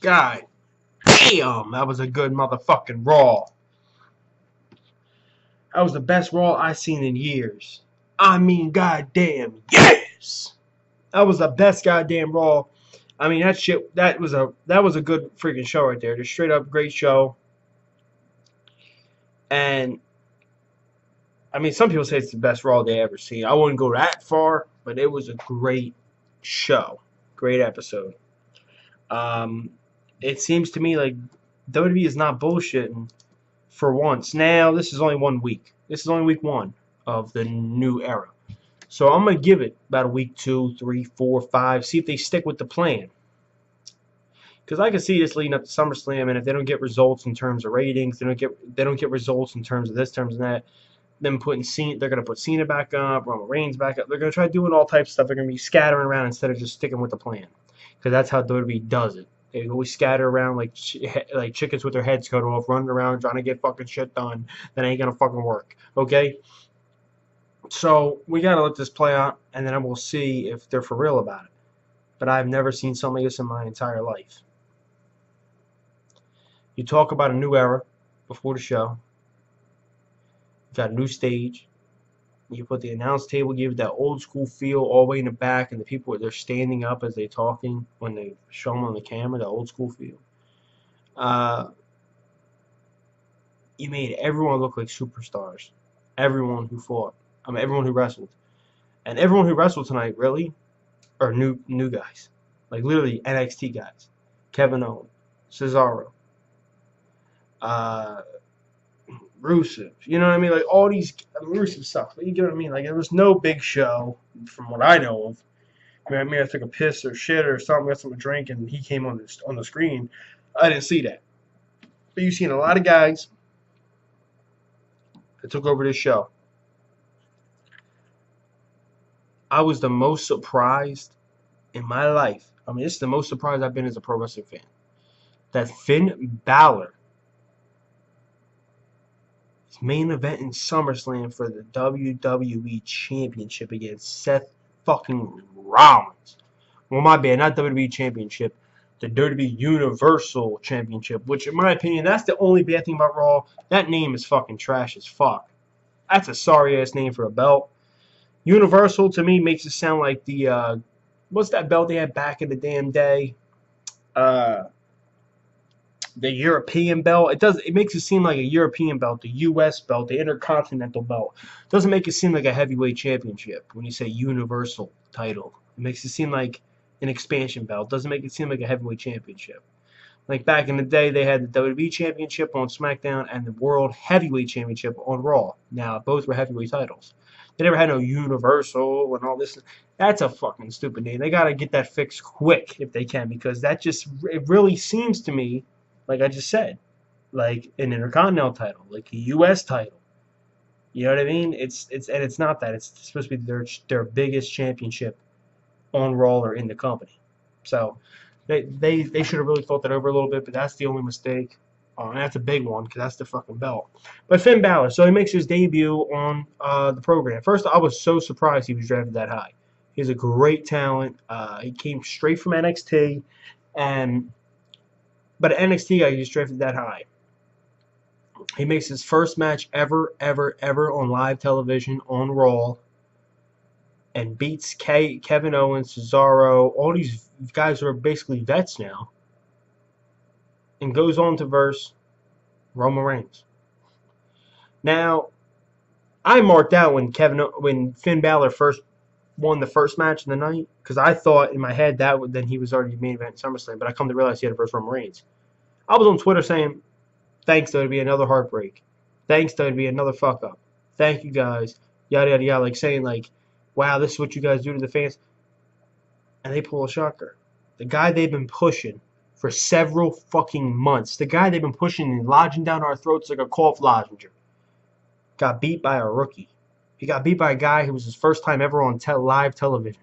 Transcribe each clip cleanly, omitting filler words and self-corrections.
God damn, that was a good motherfucking Raw. That was the best Raw I've seen in years. I mean, goddamn, yes! That was the best goddamn Raw. I mean, that was a good freaking show right there. Just straight up great show. And I mean, some people say it's the best Raw they ever seen. I wouldn't go that far, but it was a great show, great episode. It seems to me like WWE is not bullshitting for once. Now, this is only 1 week. This is only week 1 of the new era. So I'm gonna give it about a week 2, 3, 4, 5. See if they stick with the plan. Because I can see this leading up to SummerSlam, and if they don't get results in terms of ratings, they don't get results in terms of this, terms of that. Them putting Cena, they're gonna put Cena back up, Roman Reigns back up. They're gonna try doing all types of stuff. They're gonna be scattering around instead of just sticking with the plan. Because that's how WWE does it. They always scatter around like chickens with their heads cut off, running around trying to get fucking shit done. That ain't gonna fucking work. Okay. So we gotta let this play out, and then we'll see if they're for real about it. But I've never seen something like this in my entire life. You talk about a new era before the show. You got a new stage. You put the announce table, give it that old school feel all the way in the back, and the people, they're standing up as they're talking when they show them on the camera, the old school feel. You made everyone look like superstars. Everyone who fought. I mean, everyone who wrestled. And everyone who wrestled tonight, really, are new guys. Like, literally, NXT guys. Kevin Owens, Cesaro, Rusev, you know what I mean? Like all these Rusev stuff. You get what I mean? Like there was no big show from what I know of. I mean, I took a piss or shit or something, got something to drink, and he came on the screen. I didn't see that. But you've seen a lot of guys that took over this show. I was the most surprised in my life. I mean, this is the most surprised I've been as a pro wrestling fan. That Finn Balor main event in SummerSlam for the WWE Championship against Seth fucking Rollins. Well, my bad, not WWE Championship, the WWE Universal Championship, which in my opinion, that's the only bad thing about Raw. That name is fucking trash as fuck. That's a sorry-ass name for a belt. Universal, to me, makes it sound like the, what's that belt they had back in the damn day? The European belt. It makes it seem like a European belt, the US belt, the Intercontinental belt. It doesn't make it seem like a heavyweight championship when you say Universal title. It makes it seem like an expansion belt. It doesn't make it seem like a heavyweight championship. Like back in the day, they had the WWE Championship on SmackDown and the World Heavyweight Championship on Raw. Now, both were heavyweight titles. They never had no Universal and all this. That's a fucking stupid name. They got to get that fixed quick if they can, because that just, it really seems to me, like I just said, like an Intercontinental title, like a U.S. title. You know what I mean? It's not that. It's supposed to be their biggest championship on Raw or in the company. So they should have really thought that over a little bit, but that's the only mistake. And that's a big one because that's the fucking belt. But Finn Balor, so he makes his debut on the program. First, I was so surprised he was drafted that high. He's a great talent. He came straight from NXT, but an NXT guy gets drafted that high. He makes his first match ever on live television on Raw and beats Kevin Owens, Cesaro, all these guys who are basically vets now, and goes on to verse Roman Reigns. Now, I marked out when Finn Balor first won the first match of the night, because I thought in my head then he was already main event in SummerSlam, but I come to realize he had to verse Roman Reigns. I was on Twitter saying, thanks, there would be another heartbreak. Thanks, there would be another fuck up. Thank you guys. Yada, yada, yada. Like saying, like, wow, this is what you guys do to the fans. And they pull a shocker. The guy they've been pushing for several fucking months, the guy they've been pushing and lodging down our throats like a cough lozenger, got beat by a rookie. He got beat by a guy who was his first time ever on live television.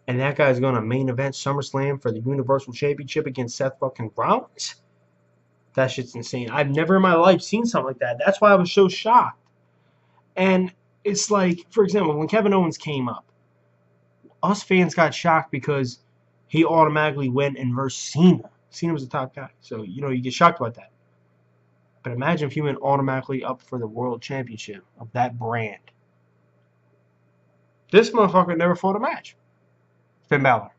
And that guy's going to main event SummerSlam for the Universal Championship against Seth fucking Rollins? That shit's insane. I've never in my life seen something like that. That's why I was so shocked. And it's like, for example, when Kevin Owens came up, us fans got shocked because he automatically went and versed Cena. Cena was the top guy. So, you get shocked about that. But imagine if he went automatically up for the world championship of that brand. This motherfucker never fought a match. Finn Balor.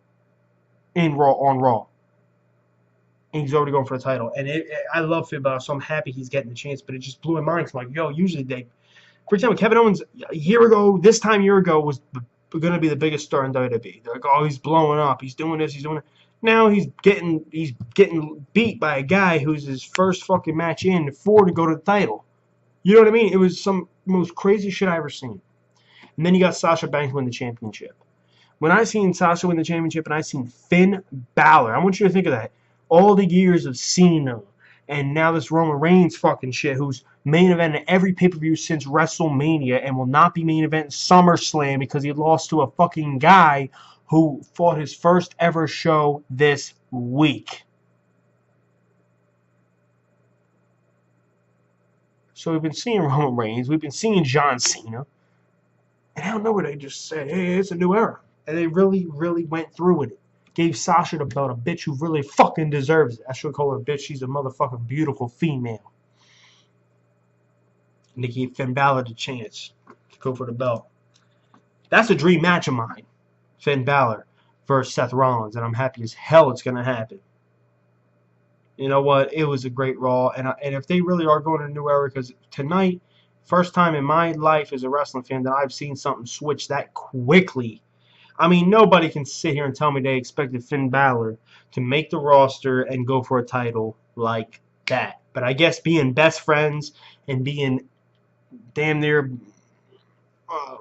On Raw. And he's already going for the title. And I love Finn Balor, so I'm happy he's getting the chance. But it just blew my mind. I'm like, yo, usually for example, Kevin Owens this time a year ago, was going to be the biggest star in WWE. They're like, oh, he's blowing up. He's doing this. He's doing that. Now he's getting beat by a guy who's his first fucking match in to go to the title. You know what I mean? It was some most crazy shit I ever seen. And then you got Sasha Banks win the championship. When I seen Sasha win the championship and I seen Finn Balor, I want you to think of that. All the years of Cena and now this Roman Reigns fucking shit, who's main evented every pay-per-view since WrestleMania and will not be main event SummerSlam because he lost to a fucking guy who fought his first ever show this week. So we've been seeing Roman Reigns, we've been seeing John Cena, and out of nowhere they just said, hey, it's a new era. And they really, really went through with it. Gave Sasha the belt, a bitch who really fucking deserves it. I should call her a bitch. She's a motherfucking beautiful female. And they gave Finn Balor the chance to go for the belt. That's a dream match of mine. Finn Balor versus Seth Rollins. And I'm happy as hell it's going to happen. You know what? It was a great Raw. And if they really are going to a new era, because tonight, first time in my life as a wrestling fan that I've seen something switch that quickly. I mean, nobody can sit here and tell me they expected Finn Balor to make the roster and go for a title like that. But I guess being best friends and being damn near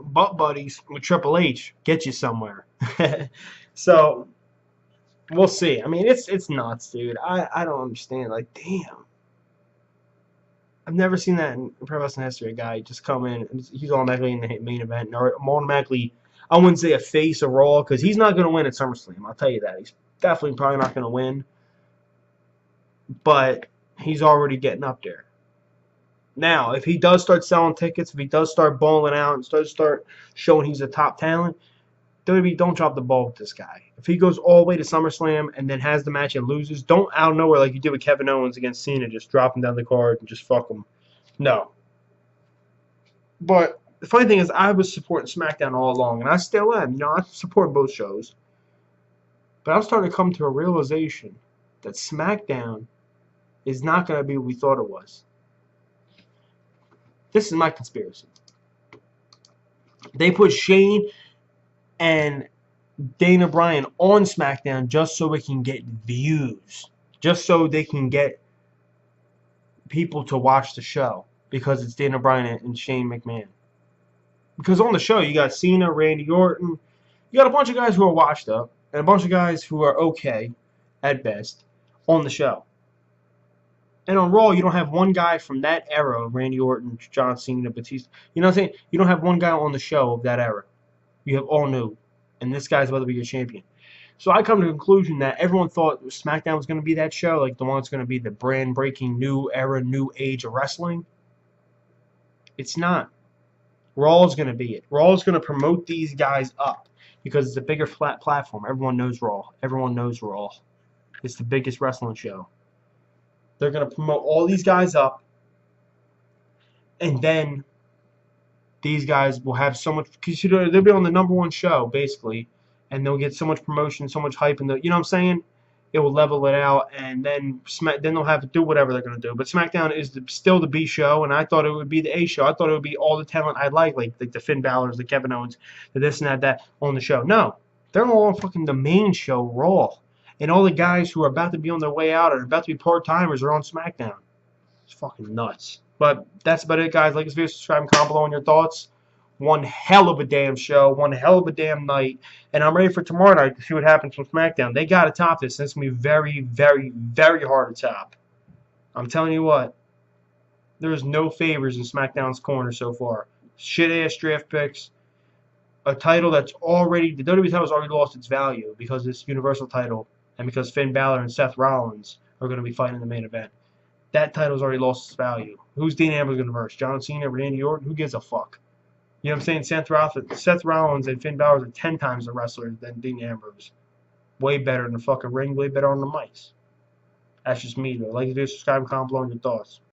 butt buddies with Triple H gets you somewhere. So, we'll see. I mean, it's nuts, dude. I don't understand. Like, damn. I've never seen that in pro wrestling history. A guy just come in and he's automatically in the main event. Or automatically, I wouldn't say a face of Raw because he's not going to win at SummerSlam. I'll tell you that. He's definitely probably not going to win. But he's already getting up there. Now, if he does start selling tickets, if he does start balling out and start showing he's a top talent, WWE, don't drop the ball with this guy. If he goes all the way to SummerSlam and then has the match and loses, don't out of nowhere like you did with Kevin Owens against Cena, just drop him down the card and just fuck him. No. But the funny thing is, I was supporting SmackDown all along, and I still am. I support both shows. But I'm starting to come to a realization that SmackDown is not going to be what we thought it was. This is my conspiracy. They put Shane and Dana Bryan on SmackDown just so it can get views. Just so they can get people to watch the show. Because it's Dana Bryan and Shane McMahon. Because on the show, you got Cena, Randy Orton. You got a bunch of guys who are washed up. And a bunch of guys who are okay, at best, on the show. And on Raw, you don't have one guy from that era, Randy Orton, John Cena, Batista. You know what I'm saying? You don't have one guy on the show of that era. You have all new. And this guy's about to be your champion. So I come to the conclusion that everyone thought SmackDown was going to be that show, like the one that's going to be the brand-breaking new era, new age of wrestling. It's not. Raw is going to be it. Raw is going to promote these guys up because it's a bigger flat platform. Everyone knows Raw. Everyone knows Raw. It's the biggest wrestling show. They're going to promote all these guys up, and then these guys will have so much, because they'll be on the number one show, basically, and they'll get so much promotion, so much hype, and you know what I'm saying? It will level it out, and then they'll have to do whatever they're going to do. But SmackDown is still the B show, and I thought it would be the A show. I thought it would be all the talent I like the Finn Balor's, the Kevin Owens, the this and that on the show. No, they're all on fucking the main show, Raw. And all the guys who are about to be on their way out or about to be part-timers are on SmackDown. It's fucking nuts. But that's about it, guys. Like this video, subscribe, and comment below on your thoughts. One hell of a damn show. One hell of a damn night. And I'm ready for tomorrow night to see what happens with SmackDown. They got to top this. It's going to be very, very, very hard to top. I'm telling you what. There's no favors in SmackDown's corner so far. Shit-ass draft picks. A title that's already... The WWE title's already lost its value because it's Universal title. And because Finn Balor and Seth Rollins are going to be fighting in the main event. That title's already lost its value. Who's Dean Ambrose going to verse? John Cena, Randy Orton? Who gives a fuck? You know what I'm saying? Seth Rollins and Finn Balor are 10 times the wrestlers than Dean Ambrose. Way better in the fucking ring, way better on the mics. That's just me though. Like to do, subscribe, comment below on your thoughts.